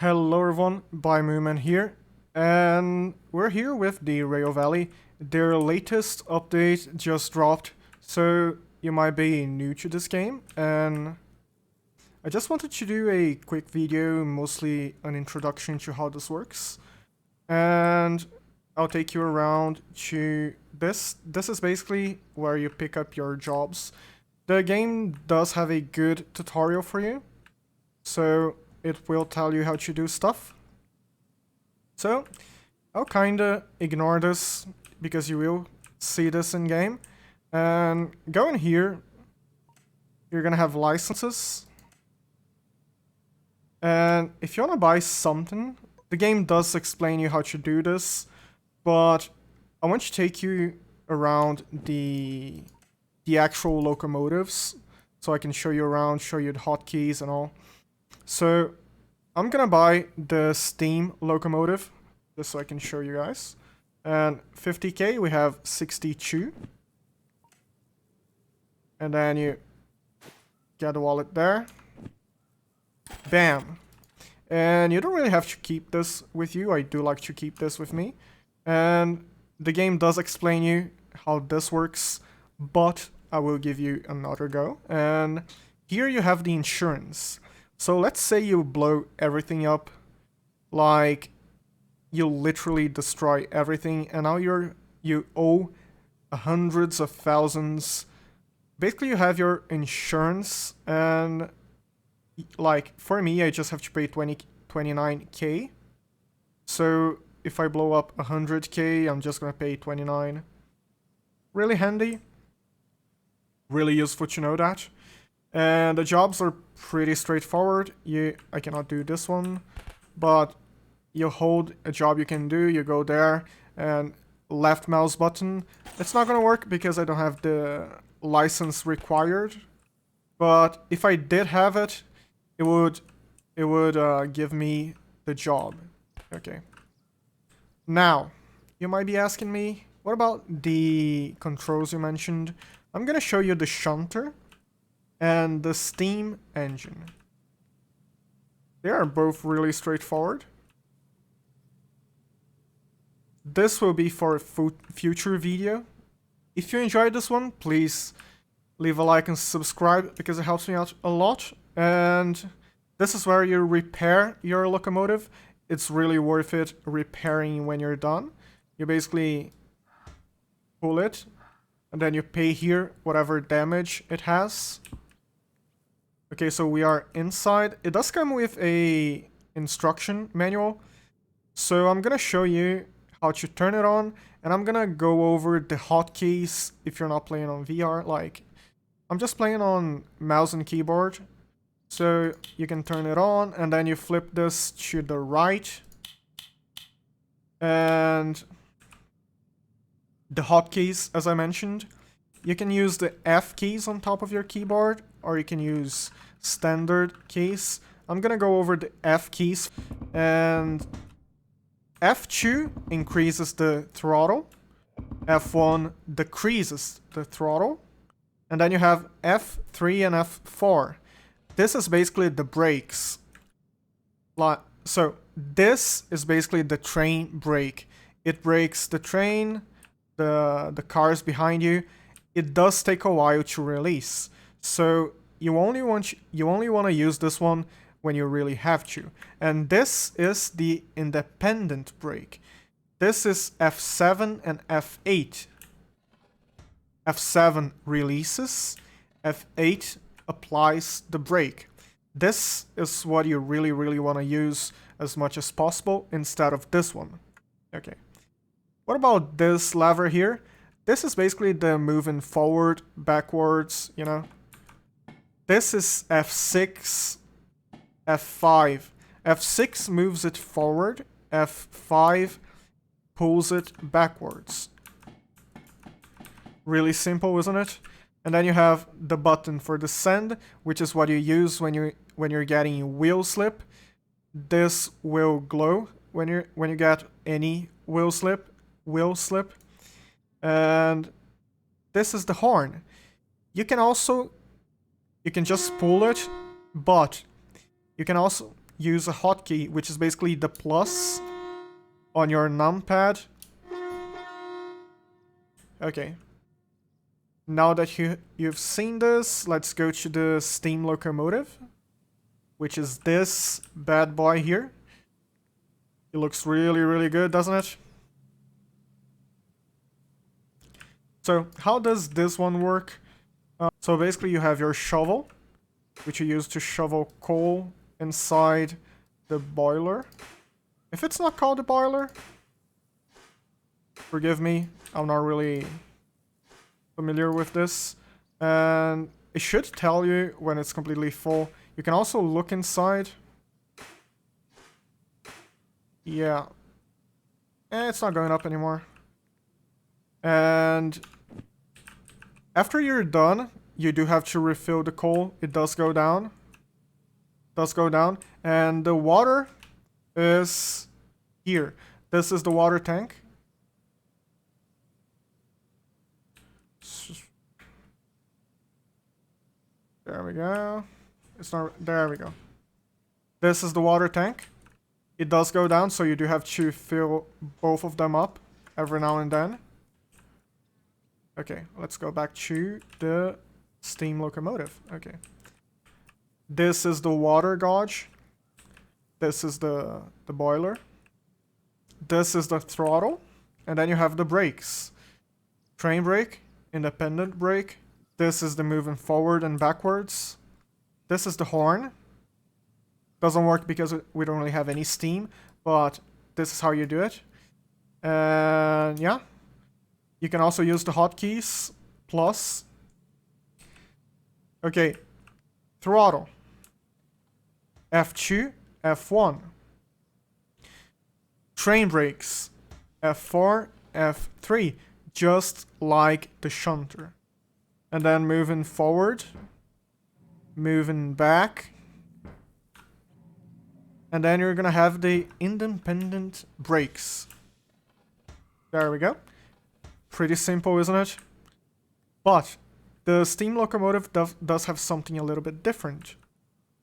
Hello everyone, Mooman here, and we're here with Derail Valley. Their latest update just dropped, so you might be new to this game, and I just wanted to do a quick video, mostly an introduction to how this works, and I'll take you around to this. This is basically where you pick up your jobs. The game does have a good tutorial for you, so it will tell you how to do stuff. So I'll kinda ignore this because you will see this in game. And go in here, you're gonna have licenses. And if you wanna buy something, the game does explain you how to do this, but I want to take you around the actual locomotives so I can show you around, show you the hotkeys and all. So I'm gonna buy the Steam Locomotive, just so I can show you guys. And 50k, we have 62. And then you get the wallet there. Bam. And you don't really have to keep this with you. I do like to keep this with me. And the game does explain you how this works, but I will give you another go. And here you have the insurance. So let's say you blow everything up, like you literally destroy everything, and now you owe hundreds of thousands. Basically, you have your insurance, and like for me, I just have to pay 29k. So if I blow up 100k, I'm just gonna pay 29. Really handy. Really useful to know that. And the jobs are pretty straightforward. I cannot do this one, but you hold a job you can do, you go there, and left mouse button. It's not gonna work because I don't have the license required, but if I did have it, it would give me the job. Okay. Now, you might be asking me, what about the controls you mentioned? I'm gonna show you the Shunter and the steam engine. They are both really straightforward. This will be for a future video. If you enjoyed this one, please leave a like and subscribe because it helps me out a lot. And this is where you repair your locomotive. It's really worth it repairing when you're done. You basically pull it and then you pay here whatever damage it has. Okay, so we are inside. It does come with a instruction manual. So I'm gonna show you how to turn it on, and I'm gonna go over the hotkeys if you're not playing on VR. Like, I'm just playing on mouse and keyboard. So you can turn it on, and then you flip this to the right. And the hotkeys, as I mentioned, you can use the F keys on top of your keyboard, or you can use standard keys. I'm gonna go over the F keys, and F2 increases the throttle, F1 decreases the throttle, and then you have F3 and F4. This is basically the brakes. So this is basically the train brake. It brakes the train, the cars behind you. It does take a while to release, so you only want to use this one when you really have to. And this is the independent brake. This is F7 and F8. F7 releases, F8 applies the brake. This is what you really want to use as much as possible instead of this one. Okay. What about this lever here? This is basically the moving forward, backwards, you know. This is F6, F5. F6 moves it forward, F5 pulls it backwards. Really simple, isn't it? And then you have the button for descend, which is what you use when you're getting wheel slip. This will glow when you get any wheel slip. And this is the horn. You can just pull it, but you can also use a hotkey, which is basically the plus on your numpad. Okay. Now that you've seen this, let's go to the Steam Locomotive, which is this bad boy here. It looks really, really good, doesn't it? So how does this one work? So basically you have your shovel, which you use to shovel coal inside the boiler. If it's not called a boiler, forgive me, I'm not really familiar with this. And it should tell you when it's completely full. You can also look inside. Yeah. It's not going up anymore. And after you're done, you do have to refill the coal. It does go down. And the water is here. This is the water tank. There we go. It's not... There we go. This is the water tank. It does go down, so you do have to fill both of them up every now and then. Okay, let's go back to the Steam Locomotive. Okay. This is the water gauge. This is the boiler. This is the throttle. And then you have the brakes. Train brake, independent brake. This is the moving forward and backwards. This is the horn. Doesn't work because we don't really have any steam, but this is how you do it. And yeah. You can also use the hotkeys, plus. Okay. Throttle. F2, F1. Train brakes. F4, F3. Just like the Shunter. And then moving forward. Moving back. And then you're gonna have the independent brakes. There we go. Pretty simple, isn't it? But the Steam Locomotive does have something a little bit different.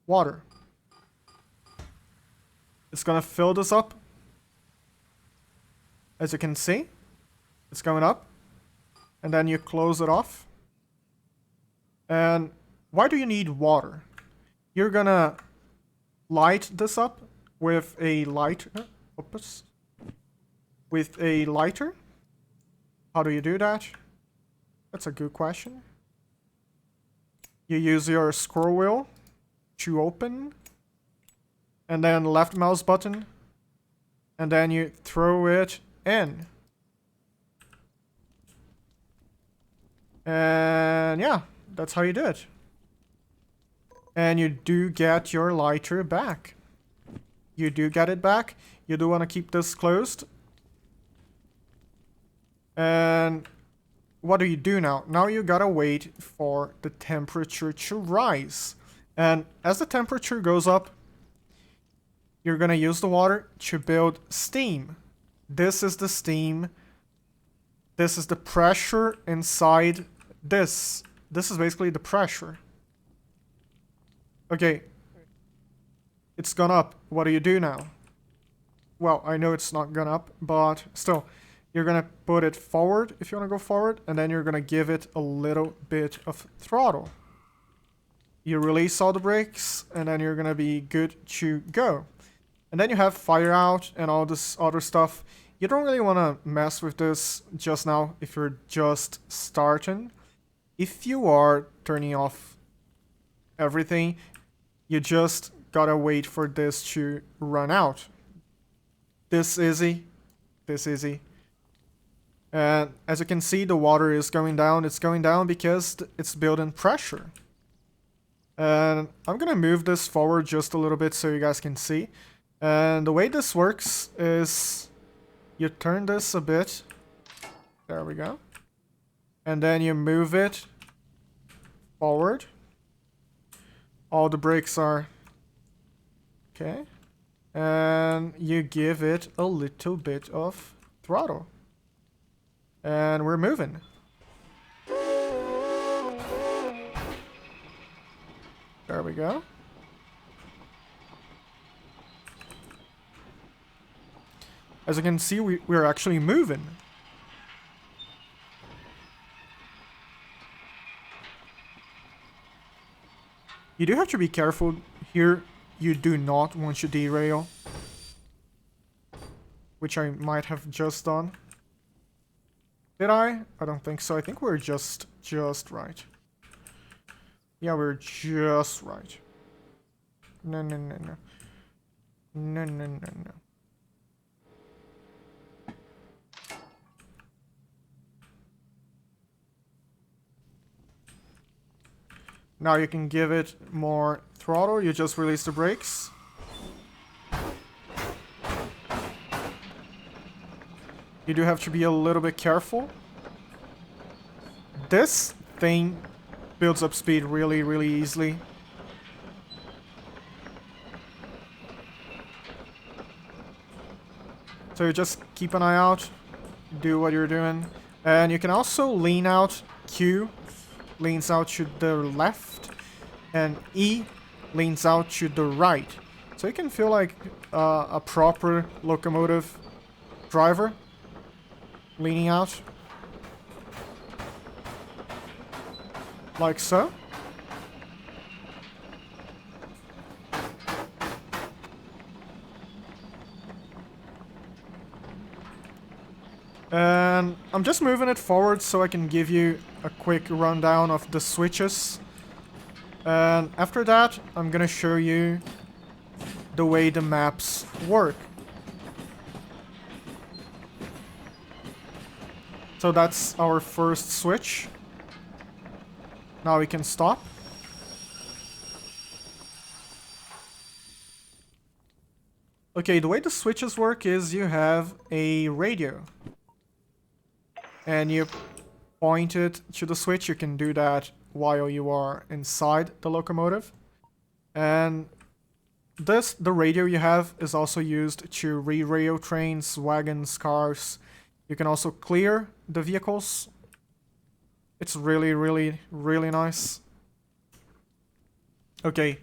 Water. It's gonna fill this up. As you can see, it's going up. And then you close it off. And why do you need water? You're gonna light this up with a lighter. Oops. With a lighter. How do you do that? That's a good question. You use your scroll wheel to open. And then left mouse button. And then you throw it in. And yeah, that's how you do it. And you do get your lighter back. You do get it back. You do want to keep this closed. And what do you do now? Now you gotta wait for the temperature to rise. And as the temperature goes up, you're gonna use the water to build steam. This is the steam. This is the pressure inside this. This is basically the pressure. Okay. It's gone up. What do you do now? Well, I know it's not gone up, but still. You're gonna put it forward if you wanna go forward, and then you're gonna give it a little bit of throttle. You release all the brakes, and then you're gonna be good to go. And then you have fire out and all this other stuff. You don't really wanna mess with this just now if you're just starting. If you are turning off everything, you just gotta wait for this to run out. This easy. And as you can see, the water is going down. It's going down because it's building pressure. And I'm gonna move this forward just a little bit so you guys can see. And the way this works is you turn this a bit. There we go. And then you move it forward. All the brakes are okay. And you give it a little bit of throttle. And we're moving. There we go. As you can see, we're actually moving. You do have to be careful here. You do not want to derail, which I might have just done. Did I? I don't think so. I think we're just right. Yeah, we're just right. No, no, no, no. No, no, no, no. Now you can give it more throttle. You just release the brakes. You do have to be a little bit careful. This thing builds up speed really, really easily. So you just keep an eye out, do what you're doing. And you can also lean out. Q leans out to the left, and E leans out to the right. So you can feel like a proper locomotive driver leaning out. Like so. And I'm just moving it forward so I can give you a quick rundown of the switches. And after that, I'm gonna show you the way the maps work. So that's our first switch. Now we can stop. Okay, the way the switches work is you have a radio. And you point it to the switch. You can do that while you are inside the locomotive. And the radio you have is also used to re-rail trains, wagons, cars. You can also clear the vehicles. It's really, really, really nice. Okay,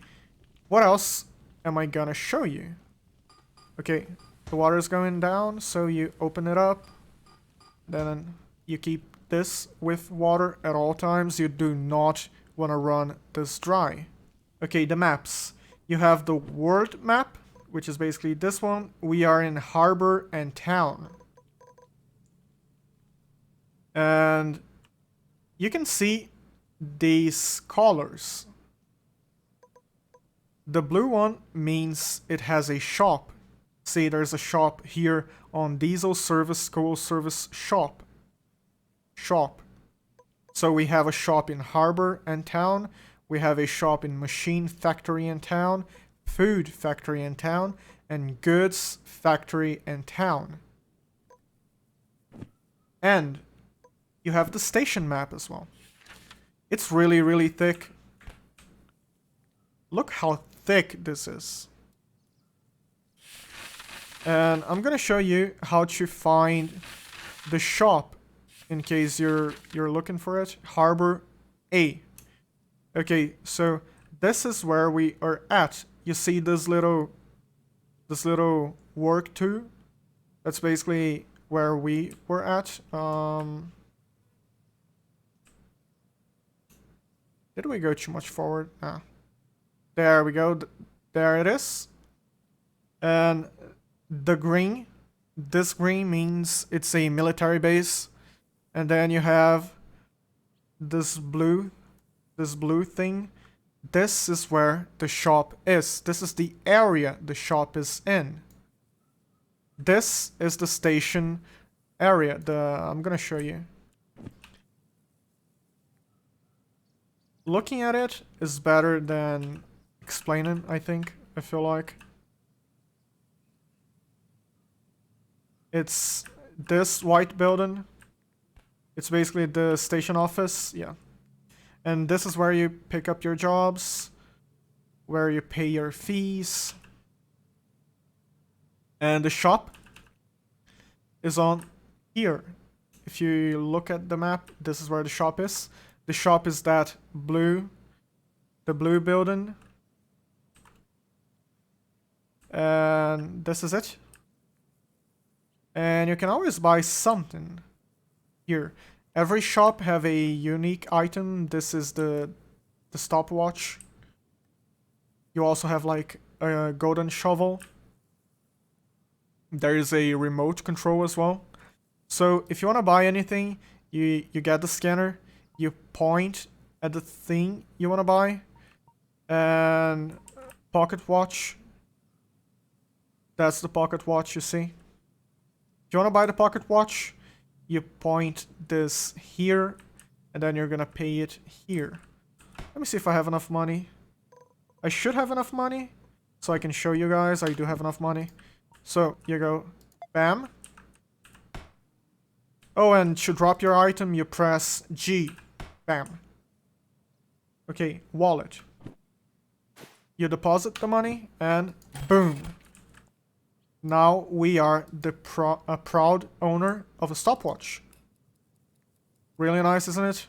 what else am I gonna show you? Okay, the water's going down, so you open it up. Then you keep this with water at all times. You do not want to run this dry. Okay, the maps. You have the world map, which is basically this one. We are in harbor and town. And you can see these colors. The blue one means it has a shop. See, there's a shop here on diesel service, coal service shop. So we have a shop in harbor and town. We have a shop in machine factory and town, food factory and town, and goods factory and town. And you have the station map as well. It's really, really thick. Look how thick this is. And I'm gonna show you how to find the shop in case you're looking for it. Harbor A. Okay, so this is where we are at. You see this little work too? That's basically where we were at. Did we go too much forward? Ah. There we go. There it is. And the green, this green means it's a military base. And then you have this blue thing. This is where the shop is. This is the area the shop is in. This is the station area. I'm gonna show you. Looking at it is better than explaining, I think. I feel like. It's this white building. It's basically the station office, yeah. And this is where you pick up your jobs, where you pay your fees. And the shop is on here. If you look at the map, this is where the shop is. The shop is that blue, the blue building. And this is it. And you can always buy something here. Every shop have a unique item. This is the stopwatch. You also have like a golden shovel. There is a remote control as well. So if you want to buy anything, you get the scanner, you point at the thing you want to buy, and pocket watch. That's the pocket watch, you see. If you want to buy the pocket watch, you point this here, and then you're gonna pay it here. Let me see if I have enough money. I should have enough money, so I can show you guys I do have enough money. So, you go, bam. Oh, and to drop your item, you press G. Bam. Okay, wallet. You deposit the money, and boom. Now we are a proud owner of a stopwatch. Really nice, isn't it?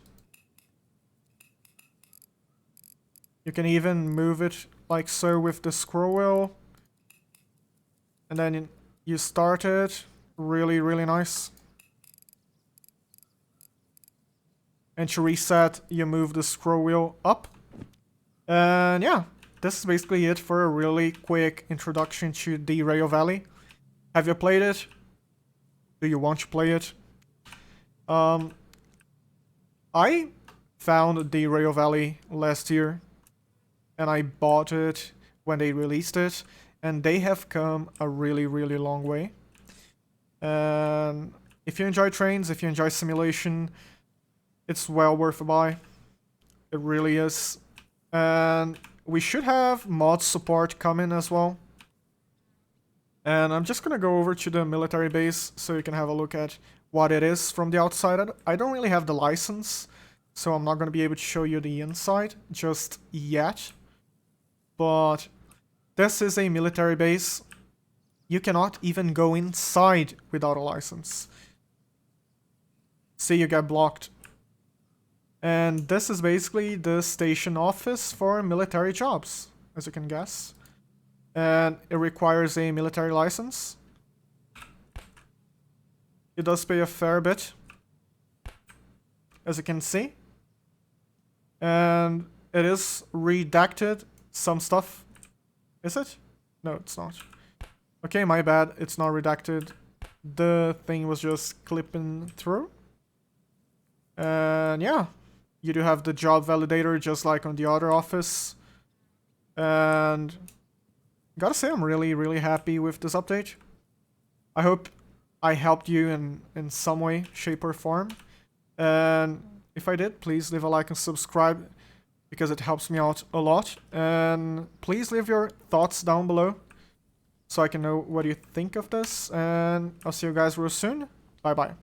You can even move it like so with the scroll wheel. And then you start it. Really, really nice. And to reset, you move the scroll wheel up. And yeah, this is basically it for a really quick introduction to Derail Valley. Have you played it? Do you want to play it? I found Derail Valley last year, and I bought it when they released it, and they have come a really, really long way. And if you enjoy trains, if you enjoy simulation, it's well worth a buy. It really is. And we should have mod support coming as well. And I'm just gonna go over to the military base so you can have a look at what it is from the outside. I don't really have the license, so I'm not gonna be able to show you the inside just yet. But this is a military base. You cannot even go inside without a license. See, you get blocked. And this is basically the station office for military jobs, as you can guess. And it requires a military license. It does pay a fair bit, as you can see. And it is redacted, some stuff. Is it? No, it's not. Okay, my bad, it's not redacted. The thing was just clipping through. And yeah, you do have the job validator just like on the other office. And gotta say, I'm really, really happy with this update. I hope I helped you in some way, shape, or form. And if I did, please leave a like and subscribe, because it helps me out a lot. And please leave your thoughts down below so I can know what you think of this. And I'll see you guys real soon. Bye bye.